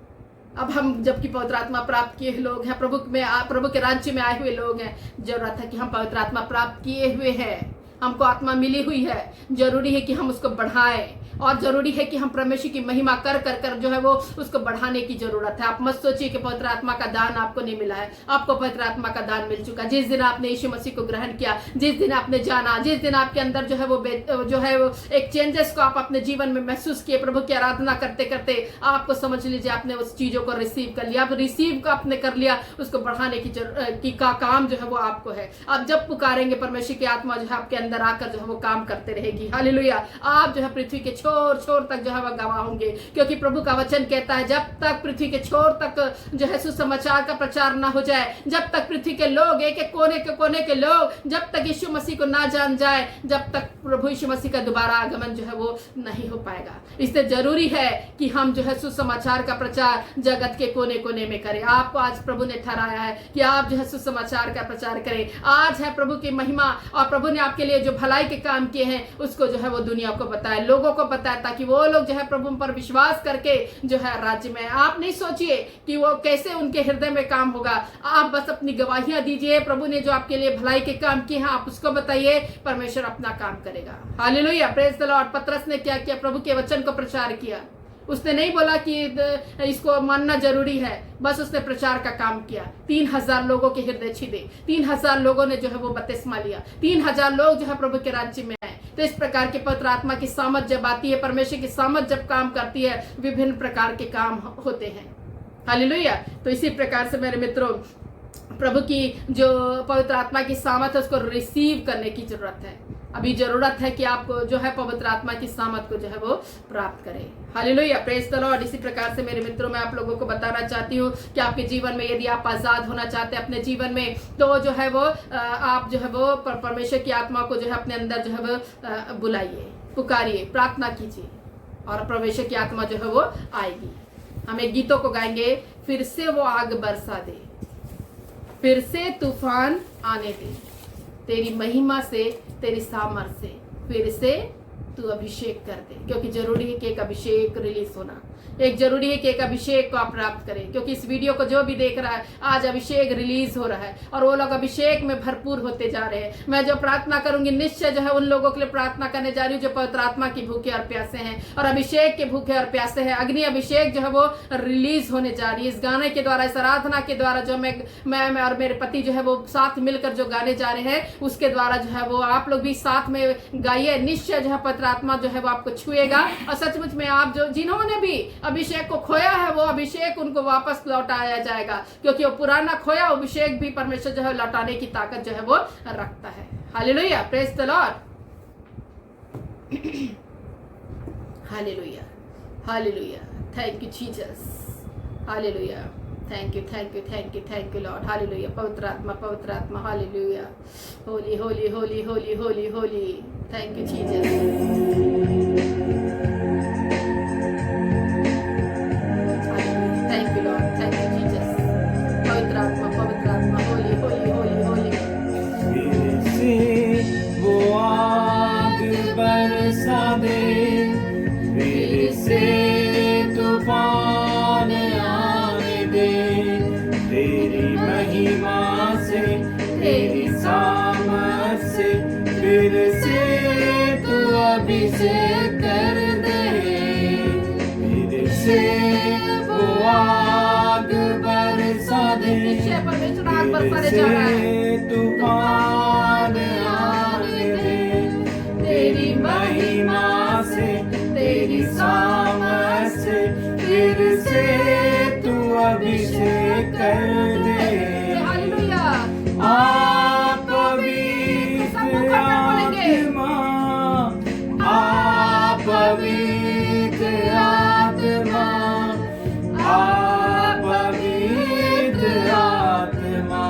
अब हम जबकि पवित्र आत्मा प्राप्त किए हुए लोग हैं, प्रभु के राज्य में आए हुए लोग हैं, जरूरत है कि हम पवित्र आत्मा प्राप्त किए हुए हैं, हमको आत्मा मिली हुई है, जरूरी है कि हम उसको बढ़ाएं और जरूरी है कि हम परमेश्वर की महिमा कर कर कर जो है वो उसको बढ़ाने की जरूरत है। आप मत सोचिए कि पवित्र आत्मा का दान आपको नहीं मिला है, आपको पवित्र आत्मा का दान मिल चुका। जिस दिन आपने यीशु मसीह को ग्रहण किया, जिस दिन आपने जाना, जिस दिन आपके अंदर जो है वो एक चेंजेस को आप अपने जीवन में महसूस किए, प्रभु की आराधना करते करते आपको समझ लीजिए आपने उस चीजों को रिसीव कर लिया। आप रिसीव को आपने कर लिया, उसको बढ़ाने की काम जो है वो आपको है। आप जब पुकारेंगे परमेश्वर की आत्मा जो है आपके अंदर आकर जो है वो काम करते रहेगी। हालेलुया। आप जो है पृथ्वी के छोर छोर तक जो है वह गवाह होंगे, क्योंकि प्रभु का वचन कहता है जब तक पृथ्वी के छोर तक जो है सुसमाचार का प्रचार ना हो जाए, जब तक पृथ्वी के लोग एक एक कोने के लोग जब तक यीशु मसीह को ना जान जाए, जब तक प्रभु यीशु मसीह का दोबारा आगमन जो है वो नहीं हो पाएगा। इसलिए जरूरी है कि हम जो है सुसमाचार का प्रचार जगत के कोने कोने में करें। आपको आज प्रभु ने ठहराया है कि आप जो है सुसमाचार का प्रचार करें। आज है प्रभु की महिमा और प्रभु ने आपके लिए जो भलाई के काम किए हैं उसको जो है वो दुनिया को बताए, लोगों को बताए, ताकि वो लोग जो है प्रभु पर विश्वास करके जो है राज्य में। आप नहीं सोचिए कि वो कैसे उनके हृदय में काम होगा, आप बस अपनी गवाहियां दीजिए। प्रभु ने जो आपके लिए भलाई के काम किए हैं आप उसको बताइए, परमेश्वर अपना काम करेगा। Hallelujah, praise the Lord. पतरस ने क्या किया? प्रभु के वचन को प्रचार किया। उसने नहीं बोला कि इसको मानना जरूरी है, बस उसने प्रचार का काम किया। 3000 लोगों के हृदय छिदे, 3000 लोगों ने जो है वो बपतिस्मा लिया, 3000 लोग जो है प्रभु के राज्य में आए। तो इस प्रकार के पवित्र आत्मा की सामर्थ जब आती है, परमेश्वर की सामर्थ जब काम करती है, विभिन्न प्रकार के काम होते हैं। हालेलुया। तो इसी प्रकार से मेरे मित्रों, प्रभु की जो पवित्र आत्मा की सामर्थ है उसको रिसीव करने की जरूरत है। अभी जरूरत है कि आप जो है पवित्र आत्मा की सामर्थ को जो है वो प्राप्त करें। Hallelujah, praise the Lord. इसी प्रकार से मेरे मित्रों, मैं आप लोगों को बताना चाहती हूँ कि आपके जीवन में यदि आप आजाद होना चाहते हैं अपने जीवन में, तो जो है वो आप जो है वो परमेश्वर की आत्मा को जो है अपने अंदर जो है वो बुलाइए, पुकारिए, प्रार्थना कीजिए और परमेश्वर की आत्मा जो है वो आएगी। हम एक गीतों को गाएंगे, फिर से वो आग बरसा दे, फिर से तूफान आने दे, तेरी महिमा से, तेरी सामर्थ से फिर से तू अभिषेक कर दे। क्योंकि जरूरी है कि एक अभिषेक रिलीज होना, एक जरूरी है कि एक अभिषेक को आप प्राप्त करें। क्योंकि इस वीडियो को जो भी देख रहा है, आज अभिषेक रिलीज हो रहा है और वो लोग अभिषेक में भरपूर होते जा रहे हैं। मैं जो प्रार्थना करूंगी निश्चय जो है उन लोगों के लिए प्रार्थना करने जा रही हूँ जो पवित्र आत्मा की भूखे और प्यासे हैं और अभिषेक के भूखे और प्यासे हैं। अग्नि अभिषेक जो है वो रिलीज होने जा रही है इस गाने के द्वारा, इस आराधना के द्वारा, जो मैं और मेरे पति जो है वो साथ मिलकर जो गाने जा रहे हैं उसके द्वारा जो है वो आप लोग भी साथ में गाइए। निश्चय जो है पवित्र आत्मा जो है वो आपको छुएगा और सचमुच में आप जो जिन्होंने भी अभिषेक को खोया है वो अभिषेक उनको वापस लौटाया जाएगा, क्योंकि वो पुराना खोया अभिषेक भी परमेश्वर जो है लौटाने की ताकत जो है वो रखता है। Hallelujah, praise the Lord. Hallelujah, hallelujah, thank you Jesus. Hallelujah, thank you, thank you, thank you, thank you Lord. Hallelujah, पवित्र आत्मा, hallelujah, holy holy holy holy holy Holi, thank you Jesus. पवित्र आत्मा, होली होली होली होली। फिर से वो आग बरसा दे, फिर से तूफान आने दे, तेरी महिमा से, तेरी सामर्थ से फिर से तू अभिषेक कर दे। फिर से वो आग बरसा दे, फिर से तूफान आने दे, तेरी महिमा से, तेरी सामर्थ से फिर से तू अभिषेक कर दे। आप पवित्र आत्मा, आप पवित्र आत्मा, आप पवित्र आत्मा,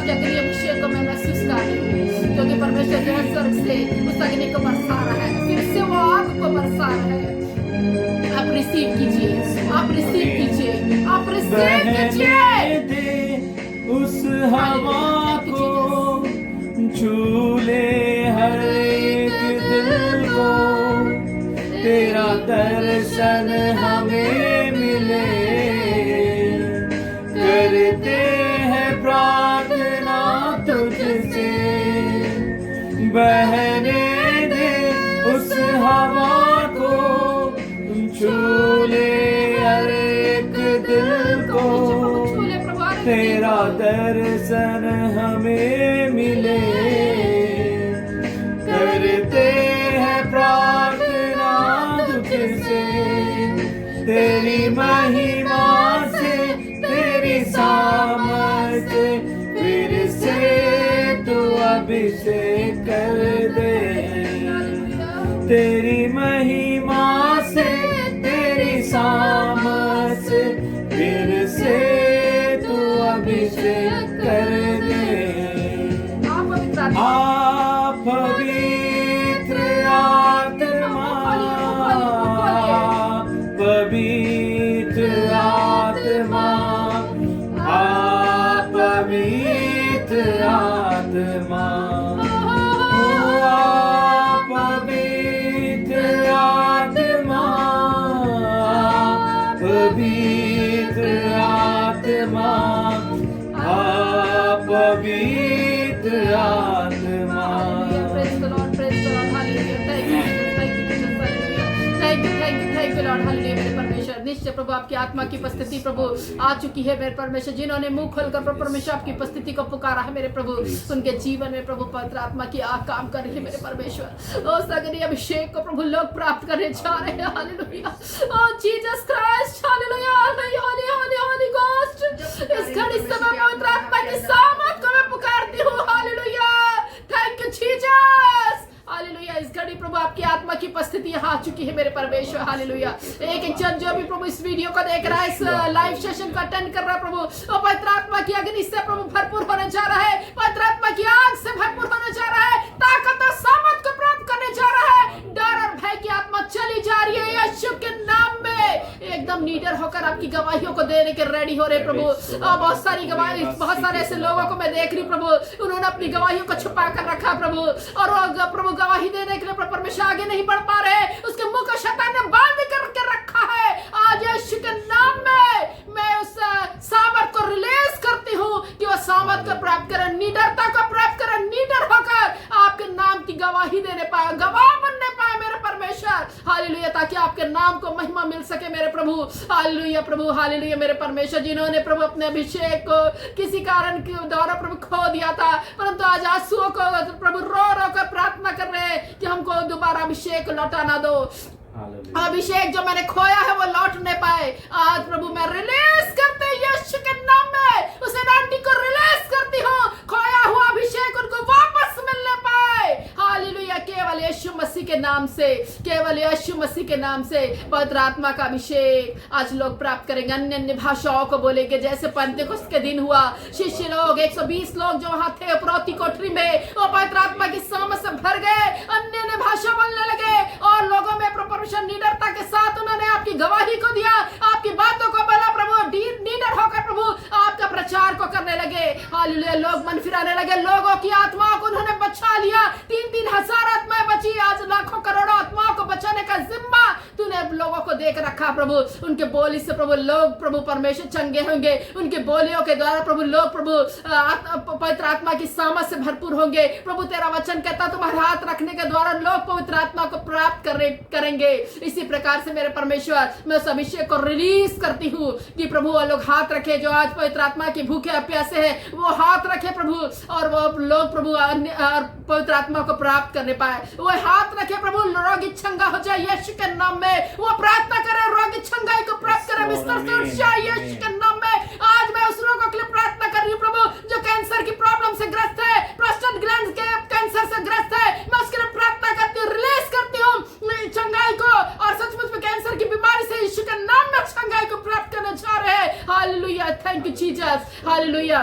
की अग्नि अभिषेक को मैं महसूस कर रही हूँ, क्योंकि परमेश्वर जो है स्वर्ग से उस अग्नि को बरसा रहा है, फिर से वो आग को बरसा रहा है। आप रिसीव कीजिए, आप रिसीव कीजिए, आप रिसीव कीजिए। दे उस हवा को, झूले हर एक दिल को, तेरा दर्शन हमें मिले। करते हैं प्रार्थना तुझसे, बहने दे उस हवा को, झूले हर एक दिल को, तेरा दर्शन हमें मिले। करते हैं प्रार्थना तुझसे, तेरी महिमा से, तेरी सामर्थ से, फिर से तू अभिषेक कर दे। तेरी महिमा से, तेरी सामर्थ से, फिर से तू अभिषेक कर दे। आप पवित्र आत्मा, पवित्र आत्मा, आप पवित्र आत्मा, पवित्र आत्मा, पवित्र आत्मा, पवित्र आत्मा। निश्चय प्रभु आपकी आत्मा की उपस्थिति प्रभु आ चुकी है मेरे परमेश्वर। जिन्होंने मुंह खोलकर प्रभु परमेश्वर आपकी उपस्थिति को पुकारा है मेरे प्रभु, उनके जीवन में प्रभु पवित्र आत्मा की आग काम कर रही है मेरे परमेश्वर। ओ सगरी अभिषेक को प्रभु लोग प्राप्त करने जा रहे हैं। हालेलुया, ओ Jesus Christ, hallelujah, holy holy Holy Ghost. इस घड़ी समय पवित्र आत्मा की सामर्थ को मैं पुकारती हूँ। Hallelujah, thank you Jesus. Hallelujah, इस घड़ी प्रभु आपकी आत्मा की उपस्थिति यहाँ आ चुकी है मेरे परमेश्वर। हालेलुया, एक एक जन जो भी प्रभु इस वीडियो को देख रहा है, इस लाइव सेशन को अटेंड कर रहा है प्रभु, और पवित्र आत्मा की अग्नि से प्रभु भरपूर होने जा रहा है, पवित्र आत्मा की आग से भरपूर होने जा रहा है, ताकत और सामर्थ को प्राप्त करने जा रहा है। डर और भय की आत्मा चली जा रही है यीशु के नाम में। एकदम निडर होकर आपकी गवाहियों को देने के रेडी हो रहे प्रभु। बहुत सारी गवाही, बहुत सारे ऐसे लोगों को मैं देख रही प्रभु, उन्होंने अपनी गवाहियों को छुपा कर रखा प्रभु, और प्रभु गवाही देने के लिए परमेश्वर आगे नहीं बढ़ पा रहे, उसके मुंह को शैतान ने बांध करके रखा है। आज यीशु के नाम में मैं उस सामर्थ को रिलीज करती हूँ कि वो सामर्थ को प्राप्त करें, निडरता को प्राप्त करें, निडर होकर आपके नाम की गवाही देने पाए, गवाह बनने पाए मेरे परमेश्वर। हालेलुया, ताकि आपके नाम को महिमा मिल सके मेरे प्रभु। हालेलुया प्रभु, हालेलुया मेरे परमेश्वर। जिन्होंने प्रभु अपने अभिषेक को किसी कारण के द्वारा प्रभु खो दिया था, परंतु आज आंसुओं को प्रभु रो रो कर प्रार्थना कर रहे हैं कि हमको दोबारा अभिषेक लौटाना दो। अभिषेक जो मैंने खोया है वो लौटने पाए। आज प्रभु मैं रिलीज करते यीशु के नाम में उस एनॉइंटिंग को रिलीज करती हूँ, खोया हुआ अभिषेक उनको वापस मिलने पाए। हालेलुया, केवल यीशु मसीह के नाम से, केवल यीशु मसीह के नाम से पवित्र आत्मा का अभिषेक आज लोग प्राप्त करेंगे। अन्य अन्य भाषाओं को बोलेंगे, जैसे पेंतेकोस्त के दिन हुआ। शिष्य लोग 120 लोग जो वहां थे उपरोक्ति कोठरी में, वो पवित्र आत्मा की सामर्थ से भर गए, अन्य अन्य भाषा बोलने लगे, और लोगों में परमेश्वर निडरता के साथ उन्होंने आपकी गवाही को दिया, आपकी बातों को बोला प्रभु, निडर होकर प्रभु आपका प्रचार को करने लगे। हालेलुया, लोग मन फिराने लगे, लोगों की आत्माओं को उन्होंने बचा लिया। 3-3 हजार आत्माएं बची। आज लाखों करोड़ों आत्माओं को बचाने का जिम्मा तूने लोगों को देख रखा प्रभु। उनके बोली से प्रभु लोग प्रभु परमेश्वर चंगे होंगे, उनके बोलियों के द्वारा प्रभु लोग प्रभु पवित्र आत्मा की सामर्थ से भरपूर होंगे। प्रभु तेरा वचन कहता तुम्हारे हाथ रखने के द्वारा लोग पवित्र आत्मा को प्राप्त करेंगे। इसी प्रकार से मेरे परमेश्वर मैं उस अभिषेक को रिलीज करती हूँ कि प्रभु वो लोग हाथ रखे जो आज पवित्र आत्मा की भूखे प्यासे हैं, वो हाथ रखे प्रभु, और वो लोग प्रभु पवित्र आत्मा को प्राप्त करने पाए। वो हाथ रखे प्रभु, रोगी चंगा हो जाए यीशु के नाम में। वो प्रार्थना करे, रोगी चंगाई को प्राप्त करे, बिस्तर से उठ जाए यीशु के नाम में। आज मैं उस लोगों के लिए प्रार्थना कर रही हूँ प्रभु जो कैंसर की प्रॉब्लम से ग्रस्त है, प्रोस्टेट ग्लैंड के कैंसर से ग्रस्त है। मैं उसके लिए प्रार्थना करती हूँ, रिलीज करती हूँ चंगाई को, और सचमुच में कैंसर की बीमारी से यीशु के नाम में चंगाई को प्राप्त करने जा रहे हैं। Hallelujah, thank you Jesus, hallelujah.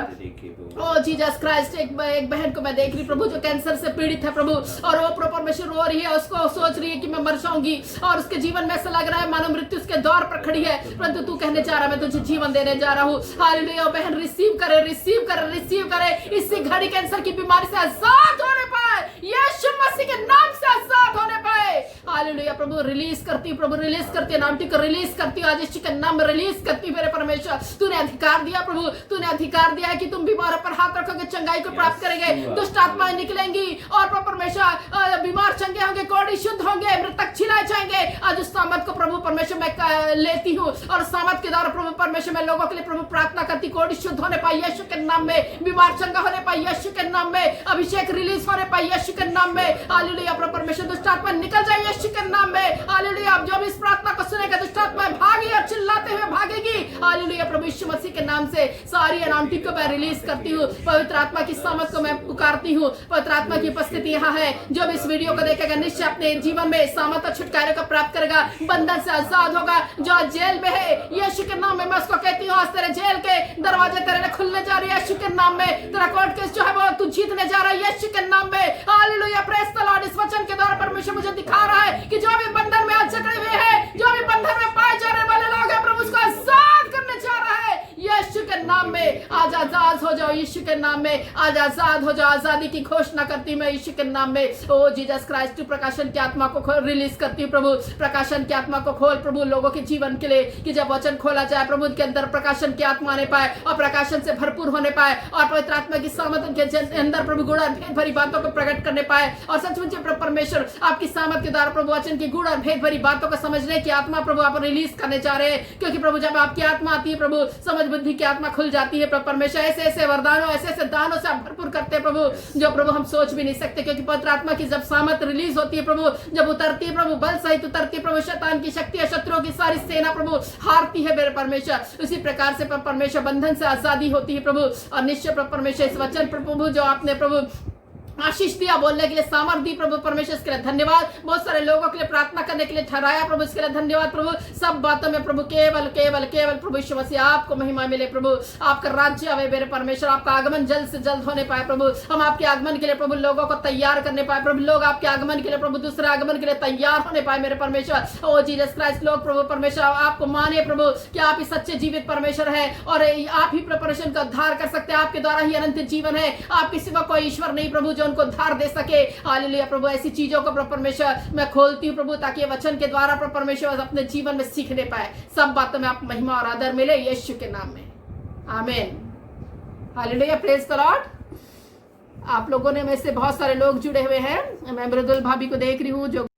O Jesus Christ, एक बहन को मैं देख रही प्रभु जो कैंसर से पीड़ित है प्रभु, और वो प्रभु परमेश्वर रो रही है, उसको सोच रही है कि मैं मर जाऊंगी, और उसके जीवन में ऐसा लग रहा है मानो मृत्यु उसके द्वार पर खड़ी है, परंतु तू कहने जा रहा है मैं तुझे जीवन देने जा रहा हूँ। हालेलुया। बहन रिसीव करे, रिसीव करे, रिसीव करे, इसी घड़ी कैंसर की बीमारी से आजाद होने पाए, यीशु मसीह के नाम से आजाद होने पाए। हालेलुया। प्रभु रिलीज करती, प्रभु रिलीज करती है, नामटी को रिलीज करती है, आज यीशु के नाम में रिलीज करती मेरे परमेश्वर। तूने अधिकार दिया प्रभु, तूने अधिकार दिया है कि तुम बीमारों पर हाथ रखोगे चंगाई को प्राप्त करेंगे, दुष्ट आत्माएं निकलेंगी और प्रभु परमेश्वर बीमार चंगे होंगे, कोढ़ी शुद्ध होंगे, मृतक छिलाए जाएंगे। आज उस सामर्थ को प्रभु परमेश्वर मैं लेती हूँ, और सामर्थ के द्वारा प्रभु परमेश्वर मैं लोगों के लिए प्रभु प्रार्थना करती, कोढ़ी शुद्ध होने पाई यीशु के नाम में, बीमार चंगा होने पाई यीशु के नाम में, अभिषेक रिलीज होने पाई यीशु के नाम में। हालेलुया। प्रभु परमेश्वर दुष्ट आत्मा निकल जाए यीशु के नाम में। हालेलुया। अब जो भी इस प्रार्थना को सुनेगा दुष्ट आत्मा भागी और चिल्लाते हुए भागेगी। हालेलुया। प्रभु यीशु मसीह के नाम से सारी अनाउंटी को मैं रिलीज करती हूँ, पवित्र आत्मा की सामर्थ को मैं पुकारती हूँ। पवित्र आत्मा की उपस्थिति यहाँ है, जो भी इस वीडियो को देखेगा निश्चय अपने जीवन में सामर्थ और छुटकारे को प्राप्त करेगा, बंधन से आजाद होगा। जो जेल में है यीशु के नाम में मैं उसको कहती हूँ, आज तेरे जेल के दरवाजे तेरे लिए खुलने जा रही है यीशु के नाम में। तेरा कोर्ट केस जो है वो तू जीतने जा रहा है यीशु के नाम में। हालेलुया। Praise the Lord. इस वचन के द्वारा परमेश्वर मुझे दिखा रहा है कि जो भी बंधन में आज जकड़े हुए हैं, जो भी बंधन में पाए जाने वाले लोग हैं, प्रभु उसको आजाद करने जा रहा है यीशु के नाम में। आज आजाद हो जाओ यीशु के नाम में, आज आजाद हो जाओ। आजादी की घोषणा करती मैं यीशु के नाम में। ओ जीसस क्राइस्ट, तू प्रकाशन की आत्मा को रिलीज करती हूँ प्रभु, प्रकाशन की आत्मा को खोल प्रभु लोगों के जीवन के लिए, कि जब वचन खोला जाए प्रभु उनके अंदर प्रकाशन की आत्मा आने पाए और प्रकाशन से भरपूर होने पाए, और पवित्र आत्मा की सामर्थ उनके अंदर प्रभु गुण और भेद भरी बातों को प्रकट करने पाए, और सचमुच परमेश्वर आपकी सामर्थ के द्वारा प्रभु वचन की गुण और भेद भरी बातों को समझने की आत्मा प्रभु आप रिलीज करने जा रहे हैं। क्योंकि प्रभु जब आपकी आत्मा आती है प्रभु, समझ बुद्धि की आत्मा खुल जाती है प्रभु परमेश्वर। ऐसे ऐसे वरदानों, ऐसे ऐसे दानों से आप भरपूर करते हैं प्रभु, जो प्रभु हम सोच भी नहीं सकते। क्योंकि पवित्र आत्मा की जब सामर्थ रिलीज होती है प्रभु, जब उतरती है प्रभु, बल सहित उतरती है प्रभु, शैतान की शक्ति, शत्रुओं की सारी सेना प्रभु हारती है मेरे परमेश्वर। उसी प्रकार से परमेश्वर बंधन से आजादी होती है प्रभु। और निश्चय परमेश्वर इस वचन प्रभु जो आपने प्रभु आशीष दिया, बोलने के लिए सामर्थ दी प्रभु परमेश्वर, इसके लिए धन्यवाद। बहुत सारे लोगों के लिए प्रार्थना करने के लिए ठहराया प्रभु, इसके लिए धन्यवाद प्रभु। सब बातों में प्रभु केवल केवल केवल प्रभु यीशु मसीह आपको महिमा मिले प्रभु, आपका राज्य आवे मेरे परमेश्वर, आपका आगमन जल्द से जल्द होने पाए प्रभु। हम आपके आगमन के लिए प्रभु लोगों को तैयार करने पाए प्रभु, लोग आपके आगमन के लिए प्रभु दूसरे आगमन के लिए तैयार होने पाए मेरे परमेश्वर। ओ जीसस क्राइस्ट, लोग प्रभु परमेश्वर आपको माने प्रभु कि आप ही सच्चे जीवित परमेश्वर है, और आप ही परमेश्वर का उद्धार कर सकते हैं, आपके द्वारा ही अनंत जीवन है, आपके सिवा कोई ईश्वर नहीं प्रभु जो उनको उद्धार दे सके। हालेलुया प्रभु, ऐसी चीजों को प्रभु परमेश्वर मैं खोलती हूँ प्रभु, ताकि वचन के द्वारा प्रभु परमेश्वर अपने जीवन में सीखने पाए। सब बातों में आप महिमा और आदर मिले यीशु के नाम में, आमीन। हालेलुया। Praise the Lord. आप लोगों ने में से बहुत सारे लोग जुड़े हुए हैं, मैं मृदुल भाभी को देख रही हूँ जो